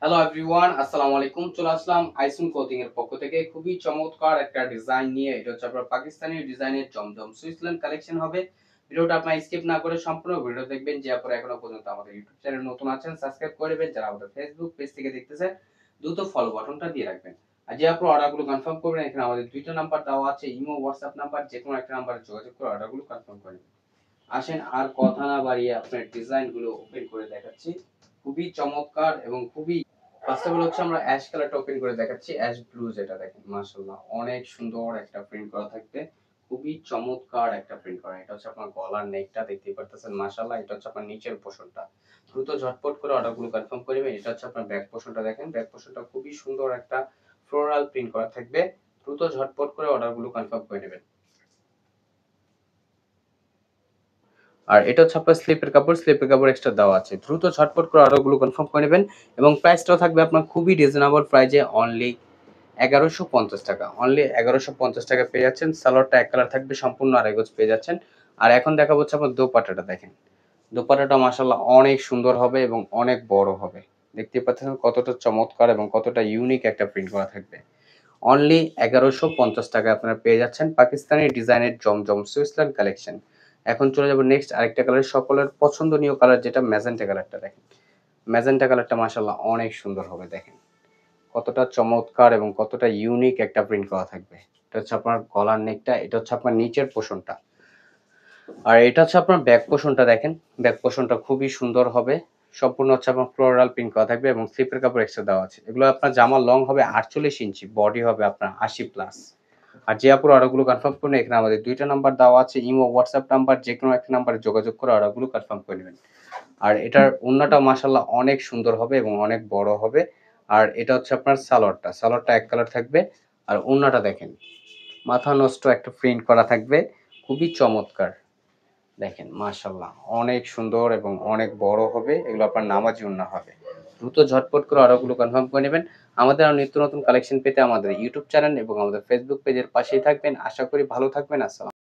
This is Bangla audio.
হ্যালো এভরিওয়ান, আসসালামু আলাইকুম। চলে আসলাম আইসুন ক্লোথিং এর পক্ষ থেকে খুবই চমৎকার একটা ডিজাইন নিয়ে। এটা হচ্ছে আপনার পাকিস্তানি ডিজাইনের জমজম সুইসল্যান্ড কালেকশন হবে। ভিডিওটা আপনারা স্কিপ না করে সম্পূর্ণ ভিডিও দেখবেন। যে আপনারা এখনো পর্যন্ত আমাদের ইউটিউব চ্যানেল নতুন আছেন সাবস্ক্রাইব করে নেবেন। যারা আমাদের ফেসবুক পেজ থেকে দেখতেছেন দ্রুত ফলো বাটনটা দিয়ে রাখবেন। আর যে আপনারা অর্ডারগুলো কনফার্ম করবেন, এখানে আমাদের দুইটা নাম্বার দেওয়া আছে, ইমো হোয়াটসঅ্যাপ নাম্বার, যে কোনো একটা নাম্বারে যোগাযোগ করে অর্ডারগুলো কনফার্ম করে নেবেন। আসেন আর কথা না বাড়িয়ে আপনার ডিজাইনগুলো ওপেন করে দেখাচ্ছি। খুবই চমৎকার এবং খুবই ফার্স্ট অফ অল হচ্ছে আমরা অ্যাশ কালারটা ওপেন করে দেখাচ্ছি। অ্যাশ ব্লু যেটা দেখেন মাশাআল্লাহ অনেক সুন্দর একটা প্রিন্ট করা থাকবে। খুবই চমৎকার একটা প্রিন্ট করা। এটা হচ্ছে আপনার গলার নেকটা দেখতেই পারতেছেন মাশাআল্লাহ। এটা হচ্ছে আপনার নিচের পোরশনটা। দ্রুত ঝটপট করে অর্ডারগুলো কনফার্ম করে নেবেন। এটা হচ্ছে আপনার ব্যাক পোরশনটা দেখেন। ব্যাক পোরশনটা খুবই সুন্দর একটা ফ্লোরাল প্রিন্ট করা থাকবে। দ্রুত ঝটপট করে অর্ডারগুলো কনফার্ম করে নেবেন। আর এটা হচ্ছে আপনার স্লিপের কাপড় এক্সট্রা দেওয়া আছে। দ্রুত ঝটপট করে অর্ডারগুলো কনফার্ম করে নেবেন এবং প্রাইসটাও থাকবে আপনার খুবই রিজনেবল প্রাইজে অনলি ৳১১৫০। অনলি ৳১১৫০ পেয়ে যাচ্ছেন। সালোয়ারটা এক কালার থাকবে, সম্পূর্ণ আড়াই গজ পেয়ে যাচ্ছেন। আর এখন দেখাবো হচ্ছে আপনার দোপাট্টাটা দেখেন। দোপাট্টাটা মাশাআল্লাহ অনেক সুন্দর হবে এবং অনেক বড় হবে। দেখতেই পাচ্ছেন কতটা চমৎকার এবং কতটা ইউনিক একটা প্রিন্ট করা থাকবে। অনলি ৳১১৫০ আপনারা পেয়ে যাচ্ছেন পাকিস্তানি ডিজাইনের জমজম সুইসল্যান্ড কালেকশন। এখন চলে যাব নেক্সট আরেকটা কালার, সকলের পছন্দনীয় কালার যেটা ম্যাজেন্টা কালারটা দেখেন। ম্যাজেন্টা কালারটা মাশাআল্লাহ অনেক সুন্দর হবে দেখেন। কতটা চমৎকার এবং কতটা ইউনিক একটা প্রিন্ট করা থাকবে। এটা হচ্ছে আপনার গলার নেকটা, এটা হচ্ছে আপনার নিচের পোরশনটা। আর এটা হচ্ছে আপনার ব্যাক পোরশনটা দেখেন। ব্যাক পোরশনটা খুবই সুন্দর হবে। সম্পূর্ণ হচ্ছে আপনার ফ্লোরাল প্রিন্ট করা থাকবে এবং স্লিপের কাপড় এক্সট্রা দেওয়া আছে। এগুলো আপনার জামার লং হবে ৪৮ ইঞ্চি, বডি হবে আপনার ৮০ প্লাস। আর যে আপুর অর্ডারগুলো কনফার্ম করবেন, এখানে আমাদের ২ টা নাম্বার দেওয়া আছে, ইমো, হোয়াটসঅ্যাপ নাম্বার, যেকোনো একটা নাম্বারে যোগাযোগ করে অর্ডারগুলো কনফার্ম করে নেবেন। আর এটার ওড়নাটা মাশাআল্লাহ অনেক সুন্দর হবে এবং অনেক বড় হবে। আর এটা হচ্ছে আপনার সালোয়ারটা। সালোয়ারটা এক কালার থাকবে। আর ওড়নাটা দেখেন। মাথা নষ্ট একটা প্রিন্ট করা থাকবে। খুবই চমৎকার। দেখেন মাশাআল্লাহ অনেক সুন্দর এবং অনেক বড় হবে। এগুলো আপনার নামাজি ওড়না হবে। দ্রুত ঝটপট করে অর্ডারগুলো কনফার্ম করে নেবেন। আমাদের আরো নিত্য নতুন কালেকশন পেতে আমাদের ইউটিউব চ্যানেল এবং আমাদের ফেসবুক পেজের পাশেই থাকবেন। আশা করি ভালো থাকবেন। আসসালাম।